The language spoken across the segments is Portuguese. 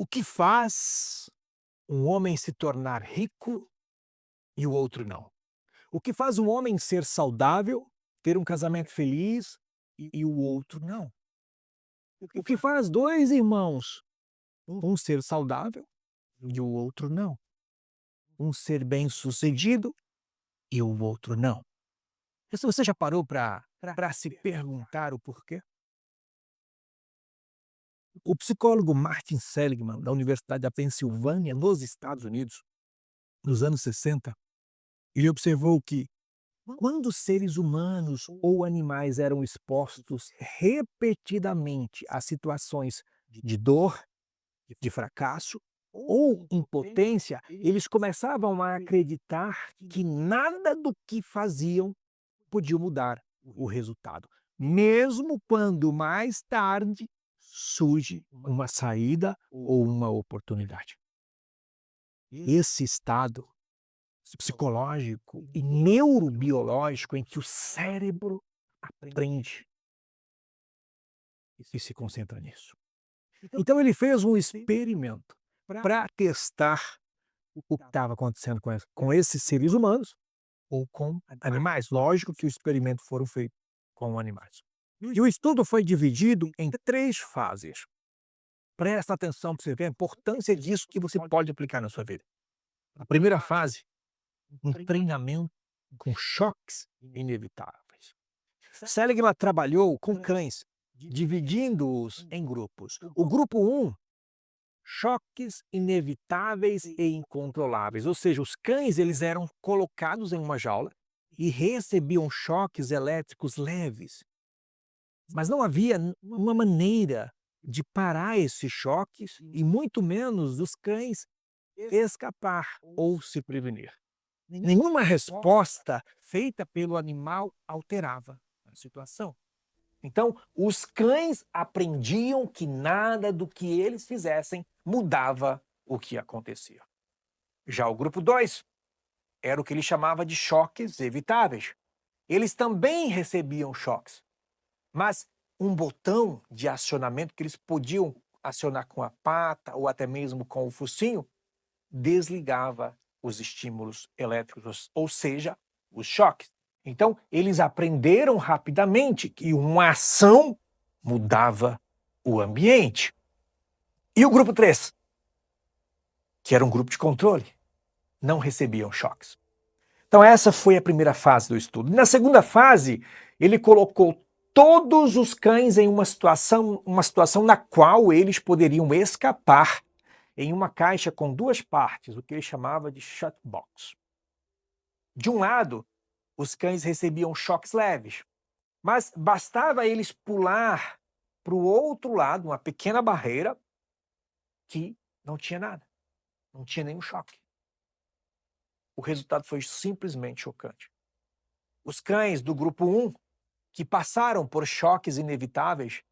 O que faz um homem se tornar rico e o outro não? O que faz um homem ser saudável, ter um casamento feliz e o outro não? O que faz dois irmãos, um ser saudável e o outro não? Um ser bem-sucedido e o outro não? Você já parou para se perguntar o porquê? O psicólogo Martin Seligman, da Universidade da Pensilvânia, nos Estados Unidos, nos anos 60, ele observou que quando os seres humanos ou animais eram expostos repetidamente a situações de dor, de fracasso ou impotência, eles começavam a acreditar que nada do que faziam podia mudar o resultado, mesmo quando mais tarde surge uma saída ou uma oportunidade. Esse estado psicológico e neurobiológico em que o cérebro aprende e se concentra nisso. Então ele fez um experimento para testar o que estava acontecendo com esses seres humanos ou com animais. Lógico que o experimento foram feitos com animais. E o estudo foi dividido em 3 fases. Presta atenção para você ver a importância disso que você pode aplicar na sua vida. A primeira fase, um treinamento com choques inevitáveis. Seligman trabalhou com cães, dividindo-os em grupos. O grupo 1, choques inevitáveis e incontroláveis, ou seja, os cães eles eram colocados em uma jaula e recebiam choques elétricos leves, mas não havia uma maneira de parar esses choques e muito menos dos cães escapar ou se prevenir. Nenhuma resposta feita pelo animal alterava a situação. Então, os cães aprendiam que nada do que eles fizessem mudava o que acontecia. Já o grupo 2 era o que ele chamava de choques evitáveis. Eles também recebiam choques, mas um botão de acionamento que eles podiam acionar com a pata ou até mesmo com o focinho desligava os estímulos elétricos, ou seja, os choques. Então, eles aprenderam rapidamente que uma ação mudava o ambiente. E o grupo 3, que era um grupo de controle, não recebiam choques. Então, essa foi a primeira fase do estudo. Na segunda fase, ele colocou todos os cães em uma situação na qual eles poderiam escapar em uma caixa com 2 partes, o que ele chamava de shut box. De um lado, os cães recebiam choques leves, mas bastava eles pular para o outro lado, uma pequena barreira, que não tinha nada, não tinha nenhum choque. O resultado foi simplesmente chocante. Os cães do grupo 1, que passaram por choques inevitáveis,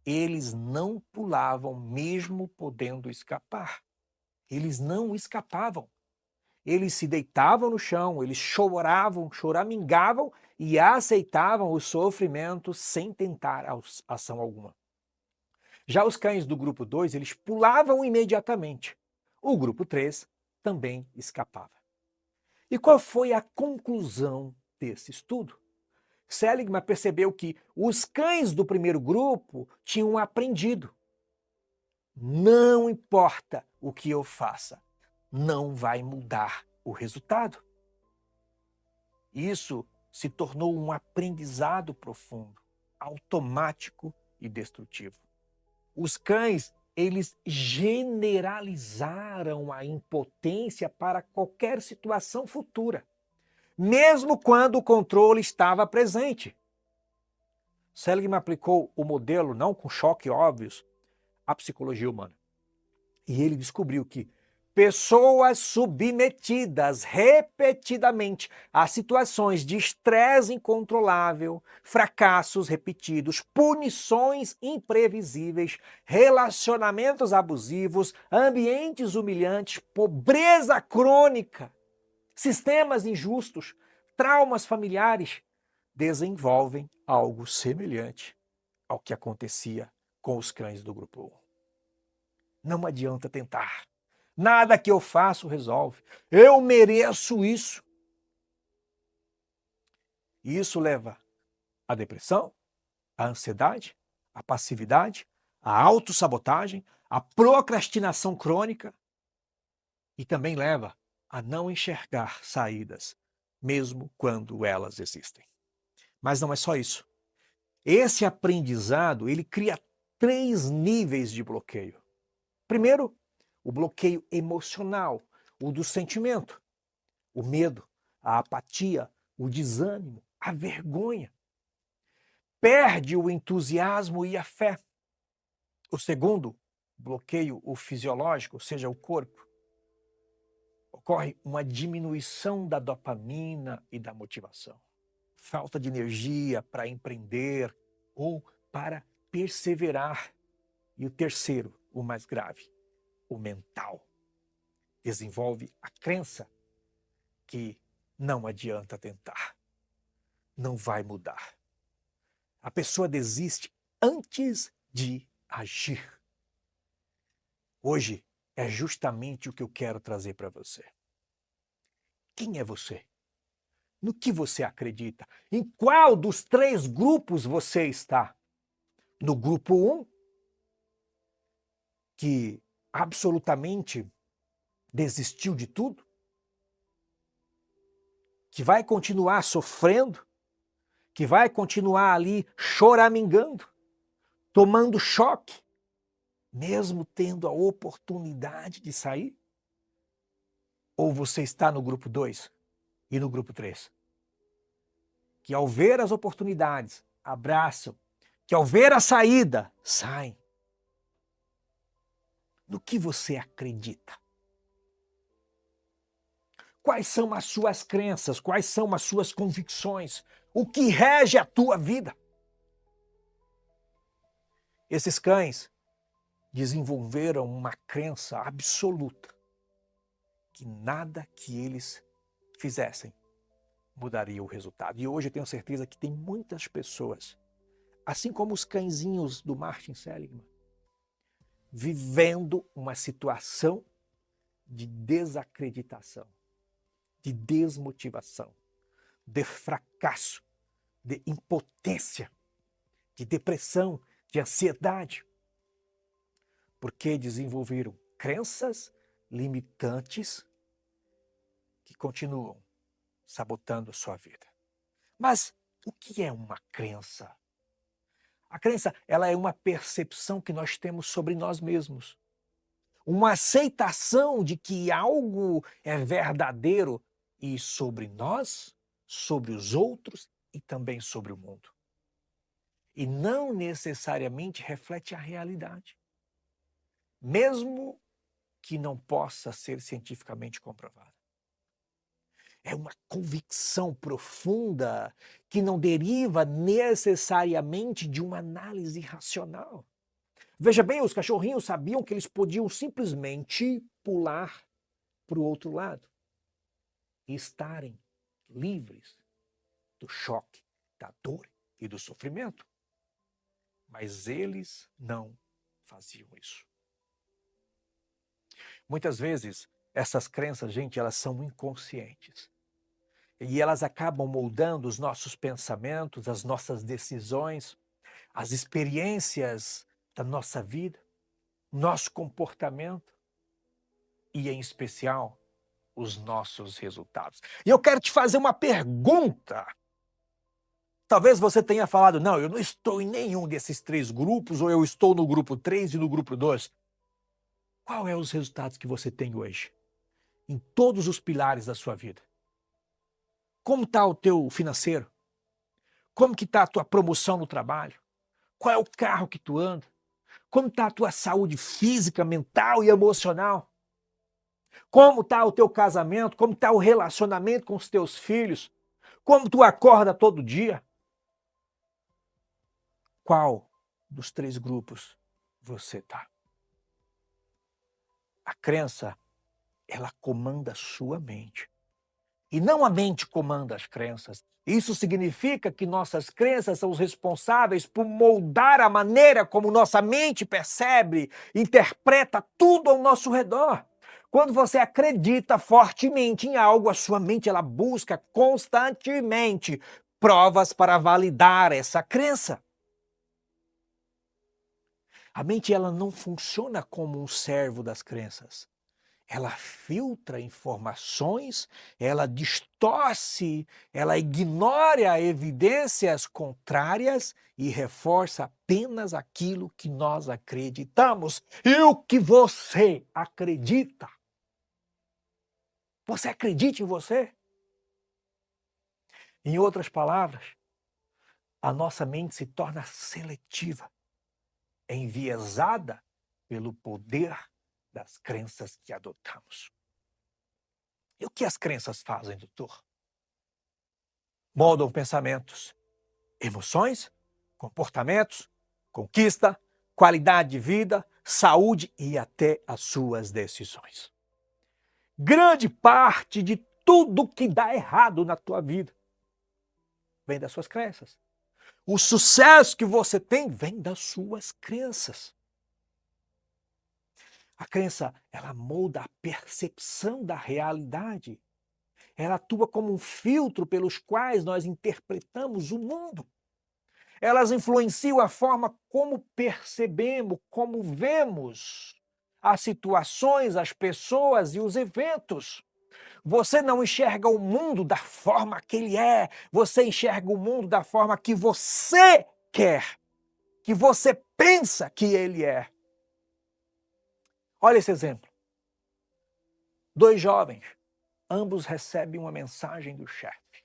eles não pulavam mesmo podendo escapar. Eles não escapavam. Eles se deitavam no chão, eles choravam, choramingavam e aceitavam o sofrimento sem tentar ação alguma. Já os cães do grupo 2, eles pulavam imediatamente. O grupo 3 também escapava. E qual foi a conclusão desse estudo? Seligman percebeu que os cães do primeiro grupo tinham aprendido. Não importa o que eu faça, não vai mudar o resultado. Isso se tornou um aprendizado profundo, automático e destrutivo. Os cães, eles generalizaram a impotência para qualquer situação futura, mesmo quando o controle estava presente. Seligman aplicou o modelo, não com choque óbvios, à psicologia humana. E ele descobriu que pessoas submetidas repetidamente a situações de estresse incontrolável, fracassos repetidos, punições imprevisíveis, relacionamentos abusivos, ambientes humilhantes, pobreza crônica, sistemas injustos, traumas familiares, desenvolvem algo semelhante ao que acontecia com os cães do grupo 1. Não adianta tentar. Nada que eu faço resolve. Eu mereço isso. E isso leva à depressão, à ansiedade, à passividade, à autossabotagem, à procrastinação crônica e também leva a não enxergar saídas, mesmo quando elas existem. Mas não é só isso. Esse aprendizado, ele cria 3 níveis de bloqueio. Primeiro, o bloqueio emocional, o do sentimento, o medo, a apatia, o desânimo, a vergonha. Perde o entusiasmo e a fé. O segundo, bloqueio o fisiológico, ou seja, o corpo. Ocorre uma diminuição da dopamina e da motivação. Falta de energia para empreender ou para perseverar. E o terceiro, o mais grave, o mental. Desenvolve a crença que não adianta tentar, não vai mudar. A pessoa desiste antes de agir. Hoje é justamente o que eu quero trazer para você. Quem é você? No que você acredita? Em qual dos 3 grupos você está? No grupo 1, que absolutamente desistiu de tudo? Que vai continuar sofrendo? Que vai continuar ali choramingando? Tomando choque? Mesmo tendo a oportunidade de sair? Ou você está no grupo 2 e no grupo 3? Que ao ver as oportunidades, abraçam, que ao ver a saída, saem. No que você acredita? Quais são as suas crenças? Quais são as suas convicções? O que rege a tua vida? Esses cães desenvolveram uma crença absoluta que nada que eles fizessem mudaria o resultado. E hoje eu tenho certeza que tem muitas pessoas, assim como os cãezinhos do Martin Seligman, vivendo uma situação de desacreditação, de desmotivação, de fracasso, de impotência, de depressão, de ansiedade, porque desenvolveram crenças limitantes que continuam sabotando a sua vida. Mas o que é uma crença? A crença, ela é uma percepção que nós temos sobre nós mesmos. Uma aceitação de que algo é verdadeiro e sobre nós, sobre os outros e também sobre o mundo. E não necessariamente reflete a realidade, mesmo que não possa ser cientificamente comprovada. É uma convicção profunda que não deriva necessariamente de uma análise racional. Veja bem, os cachorrinhos sabiam que eles podiam simplesmente pular para o outro lado e estarem livres do choque, da dor e do sofrimento. Mas eles não faziam isso. Muitas vezes, essas crenças, gente, elas são inconscientes. E elas acabam moldando os nossos pensamentos, as nossas decisões, as experiências da nossa vida, nosso comportamento e, em especial, os nossos resultados. E eu quero te fazer uma pergunta. Talvez você tenha falado, não, eu não estou em nenhum desses 3 grupos, ou eu estou no grupo 3 e no grupo 2. Qual é os resultados que você tem hoje? Em todos os pilares da sua vida. Como está o teu financeiro? Como que está a tua promoção no trabalho? Qual é o carro que tu anda? Como está a tua saúde física, mental e emocional? Como está o teu casamento? Como está o relacionamento com os teus filhos? Como tu acorda todo dia? Qual dos 3 grupos você está? A crença, ela comanda a sua mente. E não a mente comanda as crenças. Isso significa que nossas crenças são os responsáveis por moldar a maneira como nossa mente percebe, interpreta tudo ao nosso redor. Quando você acredita fortemente em algo, a sua mente ela busca constantemente provas para validar essa crença. A mente ela não funciona como um servo das crenças. Ela filtra informações, ela distorce, ela ignora evidências contrárias e reforça apenas aquilo que nós acreditamos. E o que você acredita? Você acredita em você? Em outras palavras, a nossa mente se torna seletiva, enviesada pelo poder das crenças que adotamos. E o que as crenças fazem, doutor? Moldam pensamentos, emoções, comportamentos, conquista, qualidade de vida, saúde e até as suas decisões. Grande parte de tudo que dá errado na tua vida vem das suas crenças. O sucesso que você tem vem das suas crenças. A crença, ela molda a percepção da realidade. Ela atua como um filtro pelos quais nós interpretamos o mundo. Elas influenciam a forma como percebemos, como vemos as situações, as pessoas e os eventos. Você não enxerga o mundo da forma que ele é, você enxerga o mundo da forma que você quer, que você pensa que ele é. Olha esse exemplo. 2 jovens, ambos recebem uma mensagem do chefe.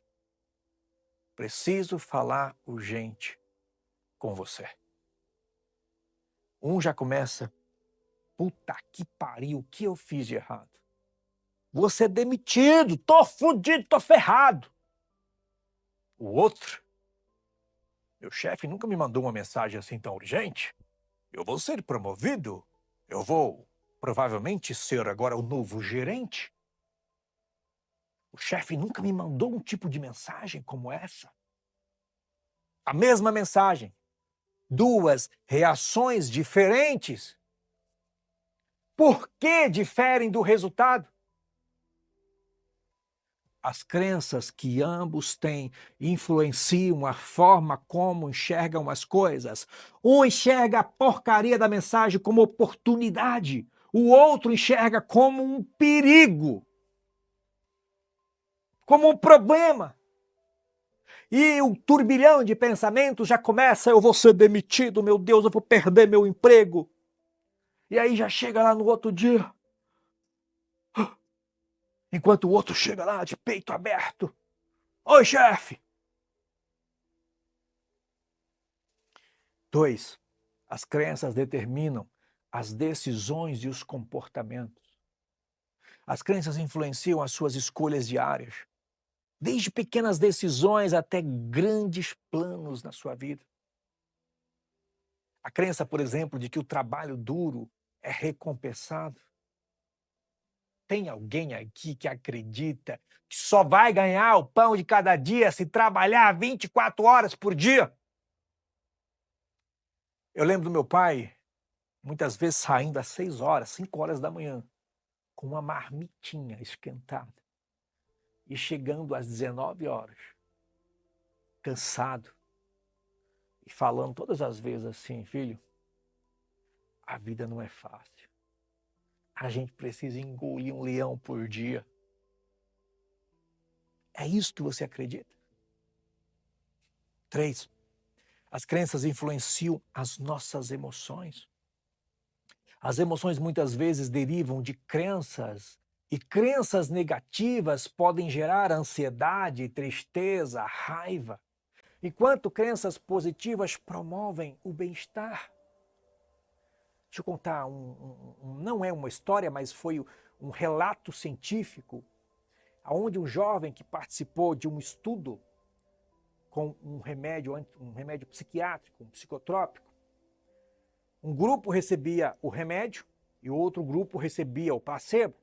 Preciso falar urgente com você. Um já começa, puta que pariu, o que eu fiz de errado? Vou ser demitido, tô fudido, tô ferrado. O outro, meu chefe nunca me mandou uma mensagem assim tão urgente. Eu vou ser promovido, eu vou provavelmente ser agora o novo gerente. O chefe nunca me mandou um tipo de mensagem como essa. A mesma mensagem, 2 reações diferentes. Por que diferem do resultado? As crenças que ambos têm influenciam a forma como enxergam as coisas. Um enxerga a porcaria da mensagem como oportunidade, o outro enxerga como um perigo, como um problema. E o turbilhão de pensamentos já começa, eu vou ser demitido, meu Deus, eu vou perder meu emprego. E aí já chega lá no outro dia, enquanto o outro chega lá de peito aberto. Oi, chefe! 2. As crenças determinam as decisões e os comportamentos. As crenças influenciam as suas escolhas diárias, desde pequenas decisões até grandes planos na sua vida. A crença, por exemplo, de que o trabalho duro é recompensado. Tem alguém aqui que acredita que só vai ganhar o pão de cada dia se trabalhar 24 horas por dia? Eu lembro do meu pai, muitas vezes saindo às 6 horas, 5 horas da manhã, com uma marmitinha esquentada e chegando às 19 horas, cansado, e falando todas as vezes assim, filho, a vida não é fácil. A gente precisa engolir um leão por dia. É isso que você acredita? 3. As crenças influenciam as nossas emoções. As emoções muitas vezes derivam de crenças, e crenças negativas podem gerar ansiedade, tristeza, raiva, enquanto crenças positivas promovem o bem-estar. Deixa eu contar, não é uma história, mas foi um relato científico, onde um jovem que participou de um estudo com um remédio psiquiátrico, um psicotrópico, um grupo recebia o remédio e o outro grupo recebia o placebo.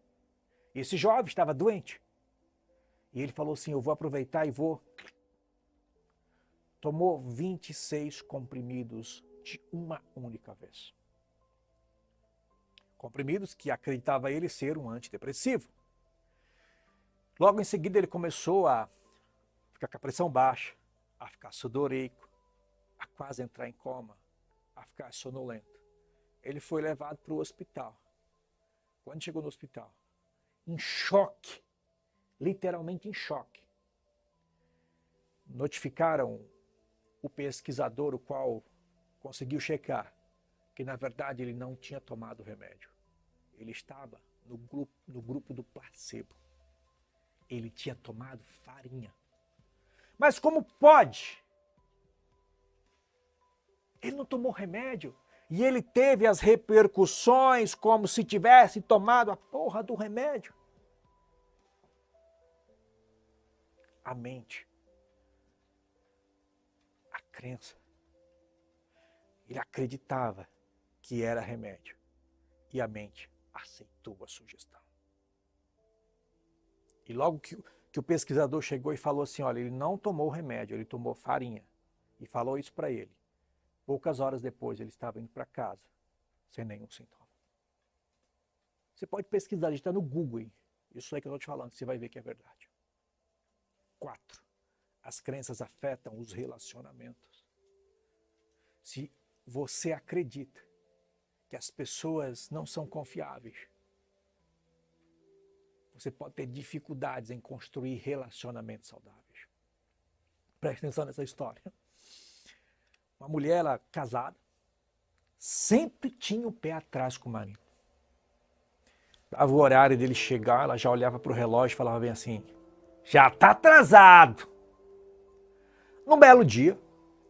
Esse jovem estava doente. E ele falou assim, eu vou aproveitar e vou. Tomou 26 comprimidos de uma única vez. Comprimidos que acreditava ele ser um antidepressivo. Logo em seguida ele começou a ficar com a pressão baixa, a ficar sudoreico, a quase entrar em coma, a ficar sonolento. Ele foi levado para o hospital. Quando chegou no hospital, em choque, literalmente em choque, notificaram o pesquisador, o qual conseguiu checar que na verdade ele não tinha tomado o remédio. Ele estava no grupo do placebo. Ele tinha tomado farinha. Mas como pode? Ele não tomou remédio e ele teve as repercussões como se tivesse tomado a porra do remédio. A mente, a crença. Ele acreditava que era remédio e a mente aceitou a sugestão. E logo que o pesquisador chegou e falou assim, olha, ele não tomou remédio, ele tomou farinha. E falou isso para ele. Poucas horas depois ele estava indo para casa, sem nenhum sintoma. Você pode pesquisar, digitar no Google, hein? Isso aí que eu estou te falando, você vai ver que é verdade. 4. As crenças afetam os relacionamentos. Se você acredita que as pessoas não são confiáveis, você pode ter dificuldades em construir relacionamentos saudáveis. Preste atenção nessa história. Uma mulher, ela casada, sempre tinha o pé atrás com o marido. Dava o horário dele chegar, ela já olhava para o relógio e falava bem assim, já está atrasado. Num belo dia,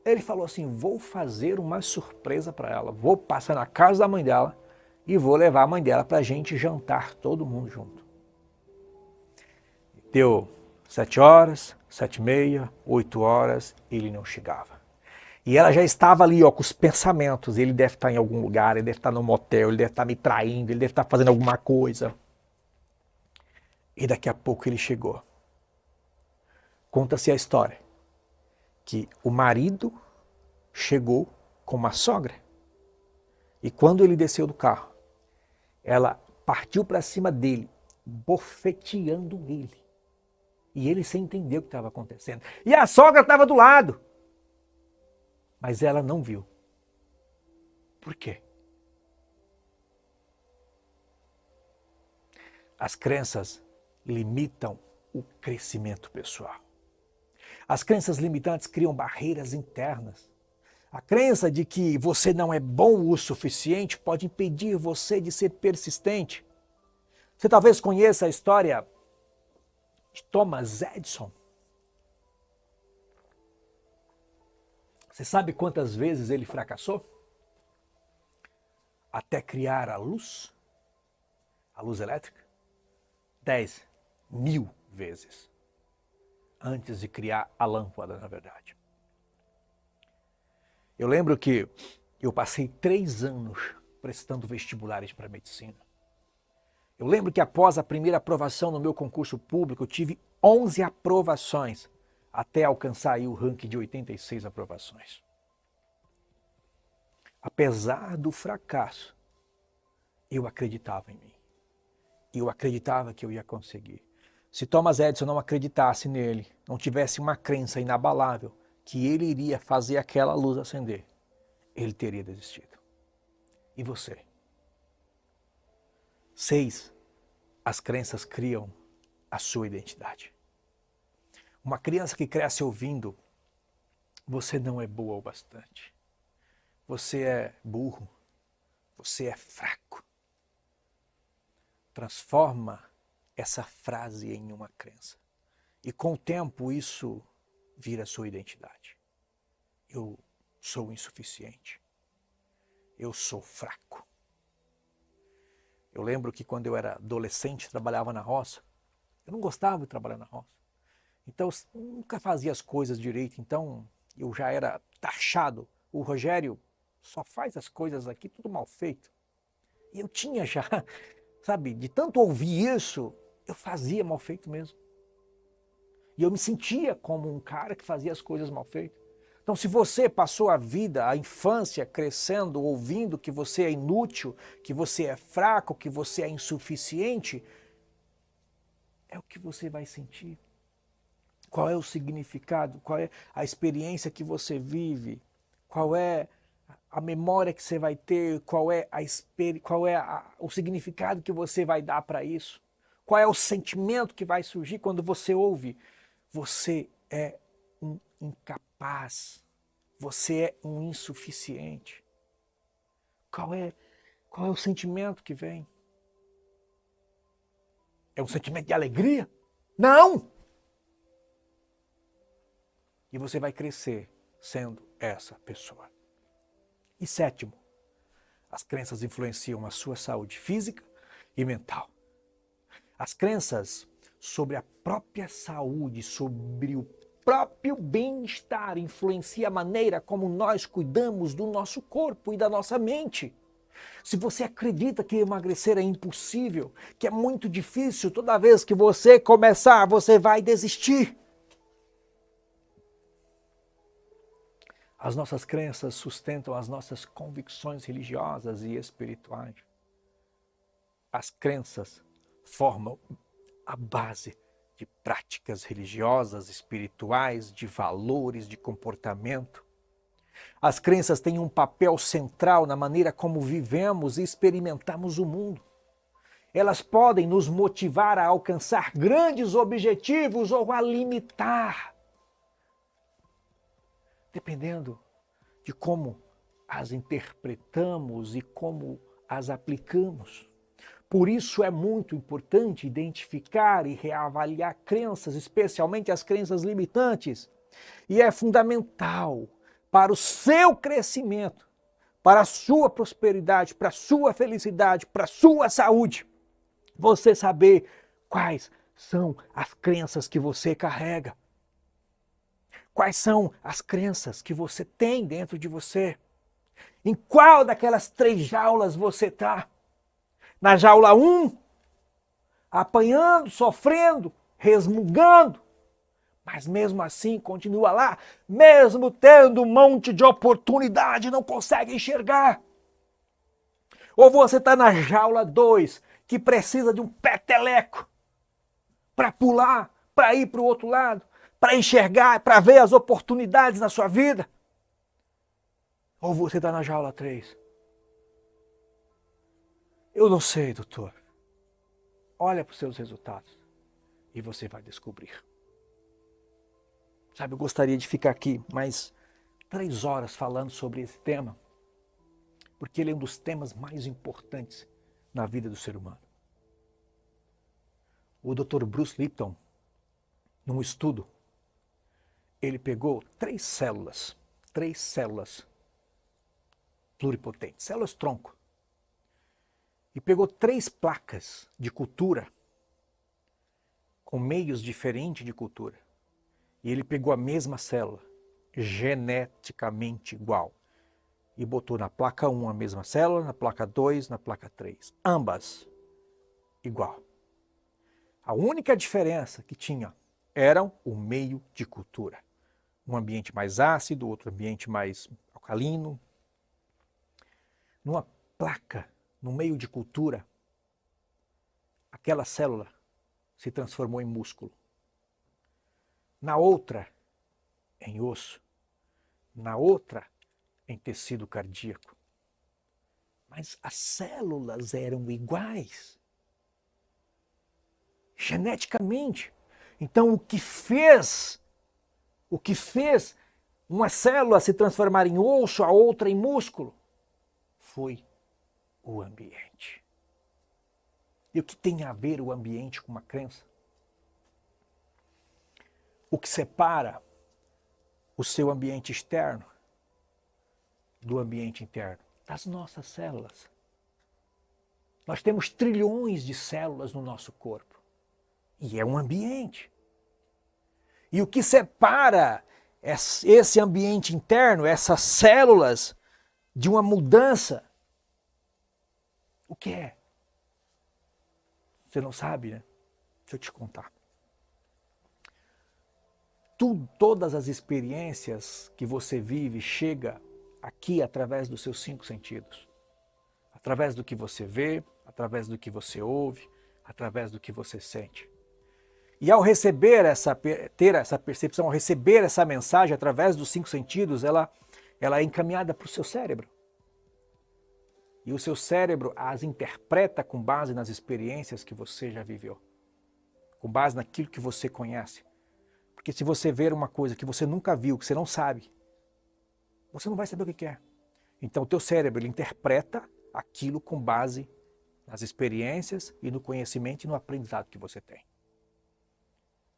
ele falou assim, vou fazer uma surpresa para ela, vou passar na casa da mãe dela e vou levar a mãe dela para a gente jantar todo mundo junto. Deu 7 horas, 7h30, 8 horas, ele não chegava. E ela já estava ali, ó, com os pensamentos. Ele deve estar em algum lugar, ele deve estar no motel, ele deve estar me traindo, ele deve estar fazendo alguma coisa. E daqui a pouco ele chegou. Conta-se a história que o marido chegou com uma sogra. E quando ele desceu do carro, ela partiu para cima dele, bofeteando ele. E ele sem entender o que estava acontecendo. E a sogra estava do lado. Mas ela não viu. Por quê? As crenças limitam o crescimento pessoal. As crenças limitantes criam barreiras internas. A crença de que você não é bom o suficiente pode impedir você de ser persistente. Você talvez conheça a história de Thomas Edison. Você sabe quantas vezes ele fracassou? Até criar a luz elétrica? 10.000 vezes. Antes de criar a lâmpada, na verdade. Eu lembro que eu passei 3 anos prestando vestibulares para medicina. Eu lembro que após a primeira aprovação no meu concurso público, eu tive 11 aprovações até alcançar aí o ranking de 86 aprovações. Apesar do fracasso, eu acreditava em mim. Eu acreditava que eu ia conseguir. Se Thomas Edison não acreditasse nele, não tivesse uma crença inabalável que ele iria fazer aquela luz acender, ele teria desistido. E você? 6. As crenças criam a sua identidade. Uma criança que cresce ouvindo, você não é boa o bastante. Você é burro. Você é fraco. Transforma essa frase em uma crença. E com o tempo isso vira sua identidade. Eu sou insuficiente. Eu sou fraco. Eu lembro que quando eu era adolescente, trabalhava na roça. Eu não gostava de trabalhar na roça. Então eu nunca fazia as coisas direito. Então eu já era taxado. O Rogério só faz as coisas aqui tudo mal feito. E eu tinha já, sabe, de tanto ouvir isso, eu fazia mal feito mesmo. E eu me sentia como um cara que fazia as coisas mal feitas. Então, se você passou a vida, a infância, crescendo, ouvindo que você é inútil, que você é fraco, que você é insuficiente, é o que você vai sentir. Qual é o significado? Qual é a experiência que você vive? Qual é a memória que você vai ter? Qual é o significado que você vai dar para isso? Qual é o sentimento que vai surgir quando você ouve? Você é um incapaz. Você é um insuficiente. Qual é o sentimento que vem? É um sentimento de alegria? Não! E você vai crescer sendo essa pessoa. E sétimo, as crenças influenciam a sua saúde física e mental. As crenças sobre a própria saúde, sobre o próprio bem-estar, influenciam a maneira como nós cuidamos do nosso corpo e da nossa mente. Se você acredita que emagrecer é impossível, que é muito difícil, toda vez que você começar, você vai desistir. As nossas crenças sustentam as nossas convicções religiosas e espirituais. As crenças formam a base de práticas religiosas, espirituais, de valores, de comportamento. As crenças têm um papel central na maneira como vivemos e experimentamos o mundo. Elas podem nos motivar a alcançar grandes objetivos ou a limitar, dependendo de como as interpretamos e como as aplicamos. Por isso é muito importante identificar e reavaliar crenças, especialmente as crenças limitantes. E é fundamental para o seu crescimento, para a sua prosperidade, para a sua felicidade, para a sua saúde, você saber quais são as crenças que você carrega. Quais são as crenças que você tem dentro de você? Em qual daquelas 3 jaulas você está? Na jaula 1, apanhando, sofrendo, resmungando, mas mesmo assim continua lá, mesmo tendo um monte de oportunidade, não consegue enxergar. Ou você está na jaula 2, que precisa de um peteleco para pular, para ir para o outro lado, para enxergar, para ver as oportunidades na sua vida. Ou você está na jaula 3. Eu não sei, doutor. Olha para os seus resultados e você vai descobrir. Sabe, eu gostaria de ficar aqui mais 3 horas falando sobre esse tema, porque ele é um dos temas mais importantes na vida do ser humano. O Dr. Bruce Lipton, num estudo, ele pegou 3 células pluripotentes, células tronco, e pegou 3 placas de cultura com meios diferentes de cultura. E ele pegou a mesma célula, geneticamente igual, e botou na placa 1 a mesma célula, na placa 2, na placa 3, ambas igual. A única diferença que tinha eram o meio de cultura. Um ambiente mais ácido, outro ambiente mais alcalino. Numa placa, no meio de cultura, aquela célula se transformou em músculo. Na outra, em osso. Na outra, em tecido cardíaco. Mas as células eram iguais. Geneticamente. Então, o que fez uma célula se transformar em osso, a outra em músculo, foi o ambiente. E o que tem a ver o ambiente com uma crença? O que separa o seu ambiente externo do ambiente interno? Das nossas células. Nós temos trilhões de células no nosso corpo. E é um ambiente. E o que separa esse ambiente interno, essas células, de uma mudança, o que é? Você não sabe, né? Deixa eu te contar. todas as experiências que você vive chega aqui através dos seus 5 sentidos. Através do que você vê, através do que você ouve, através do que você sente. E ao receber ter essa percepção, ao receber essa mensagem através dos 5 sentidos, ela é encaminhada para o seu cérebro. E o seu cérebro as interpreta com base nas experiências que você já viveu. Com base naquilo que você conhece. Porque se você ver uma coisa que você nunca viu, que você não sabe, você não vai saber o que é. Então o teu cérebro ele interpreta aquilo com base nas experiências e no conhecimento e no aprendizado que você tem.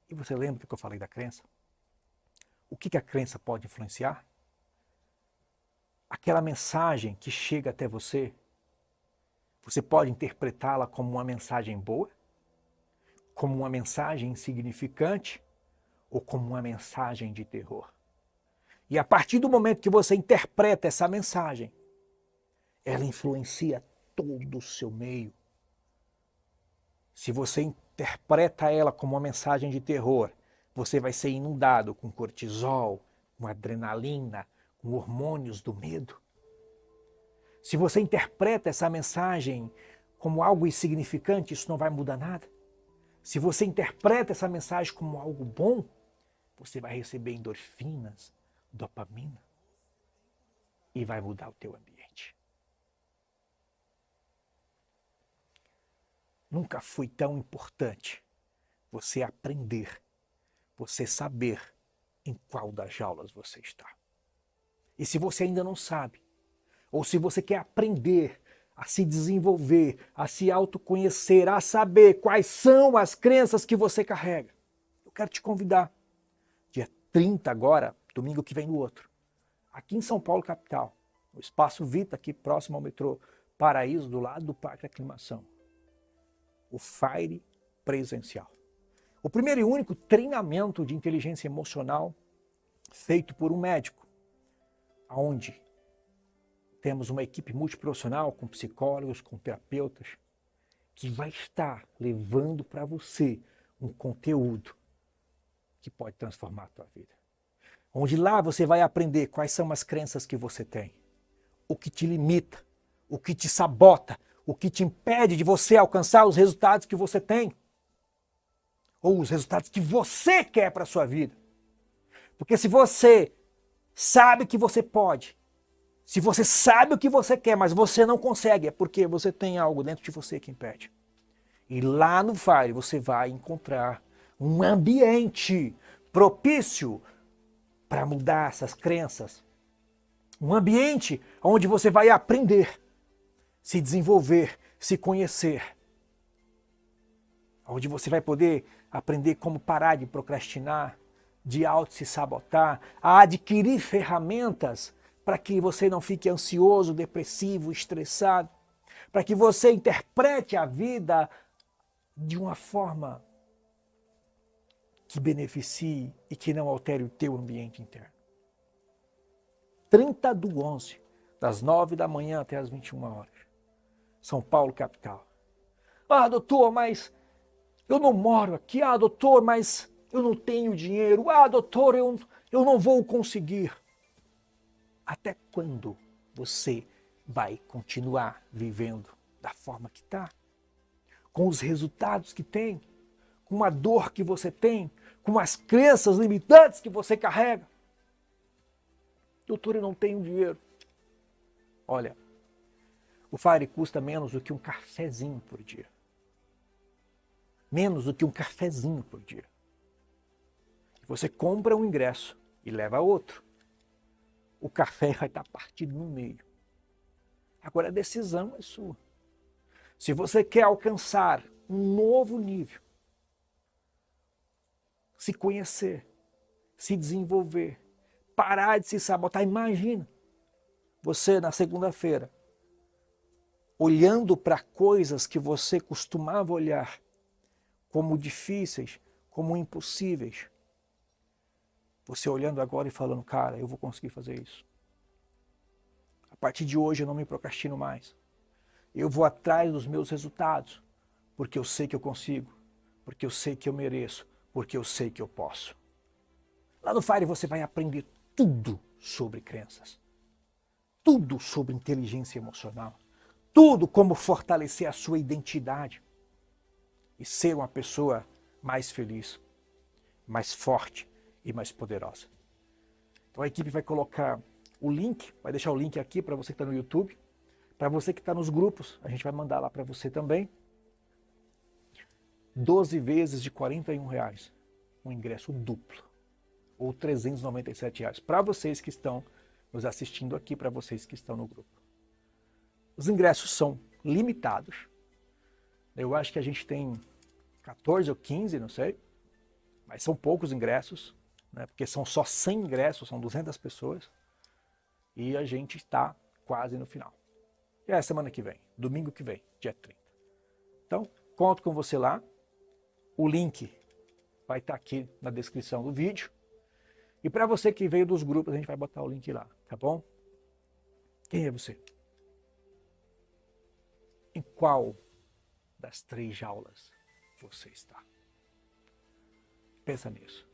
E você lembra do que eu falei da crença? O que a crença pode influenciar? Aquela mensagem que chega até você, você pode interpretá-la como uma mensagem boa, como uma mensagem insignificante ou como uma mensagem de terror. E a partir do momento que você interpreta essa mensagem, ela influencia todo o seu meio. Se você interpreta ela como uma mensagem de terror, você vai ser inundado com cortisol, com adrenalina, com hormônios do medo. Se você interpreta essa mensagem como algo insignificante, isso não vai mudar nada. Se você interpreta essa mensagem como algo bom, você vai receber endorfinas, dopamina e vai mudar o teu ambiente. Nunca foi tão importante você aprender, você saber em qual das jaulas você está. E se você ainda não sabe, ou se você quer aprender a se desenvolver, a se autoconhecer, a saber quais são as crenças que você carrega, eu quero te convidar. Dia 30 agora, domingo que vem no outro, aqui em São Paulo, capital, no Espaço Vita, aqui próximo ao metrô Paraíso, do lado do Parque da Aclimação. O FIRE presencial. O primeiro e único treinamento de inteligência emocional feito por um médico, onde temos uma equipe multiprofissional com psicólogos, com terapeutas, que vai estar levando para você um conteúdo que pode transformar a tua vida. Onde lá você vai aprender quais são as crenças que você tem, o que te limita, o que te sabota, o que te impede de você alcançar os resultados que você tem, ou os resultados que você quer para a sua vida. Porque se você sabe que você pode, se você sabe o que você quer, mas você não consegue, é porque você tem algo dentro de você que impede. E lá no FIRE você vai encontrar um ambiente propício para mudar essas crenças. Um ambiente onde você vai aprender, se desenvolver, se conhecer. Onde você vai poder aprender como parar de procrastinar, de se sabotar, a adquirir ferramentas para que você não fique ansioso, depressivo, estressado, para que você interprete a vida de uma forma que beneficie e que não altere o teu ambiente interno. 30/11, das 9 da manhã até as 21 horas. São Paulo, capital. Ah, doutor, mas eu não moro aqui. Ah, doutor, mas eu não tenho dinheiro. Ah, doutor, eu não vou conseguir. Até quando você vai continuar vivendo da forma que está? Com os resultados que tem? Com a dor que você tem? Com as crenças limitantes que você carrega? Doutor, eu não tenho dinheiro. Olha, o FIRE custa menos do que um cafezinho por dia. Menos do que um cafezinho por dia. Você compra um ingresso e leva outro. O café vai estar partido no meio. Agora a decisão é sua. Se você quer alcançar um novo nível, se conhecer, se desenvolver, parar de se sabotar, imagina você na segunda-feira, olhando para coisas que você costumava olhar como difíceis, como impossíveis. Você olhando agora e falando, cara, eu vou conseguir fazer isso. A partir de hoje eu não me procrastino mais. Eu vou atrás dos meus resultados, porque eu sei que eu consigo, porque eu sei que eu mereço, porque eu sei que eu posso. Lá no Fire você vai aprender tudo sobre crenças, tudo sobre inteligência emocional, tudo como fortalecer a sua identidade e ser uma pessoa mais feliz, mais forte e mais poderosa. Então a equipe vai colocar o link, vai deixar o link aqui para você que está no YouTube, para você que está nos grupos, a gente vai mandar lá para você também. 12 vezes de R$41, um ingresso duplo, ou R$397, para vocês que estão nos assistindo aqui, para vocês que estão no grupo. Os ingressos são limitados, eu acho que a gente tem 14 ou 15, não sei, mas são poucos ingressos, né, porque são só 100 ingressos, são 200 pessoas, e a gente está quase no final. E é a semana que vem, domingo que vem, dia 30. Então, conto com você lá. O link vai estar aqui na descrição do vídeo. E para você que veio dos grupos, a gente vai botar o link lá, tá bom? Quem é você? Em qual das 3 jaulas você está? Pensa nisso.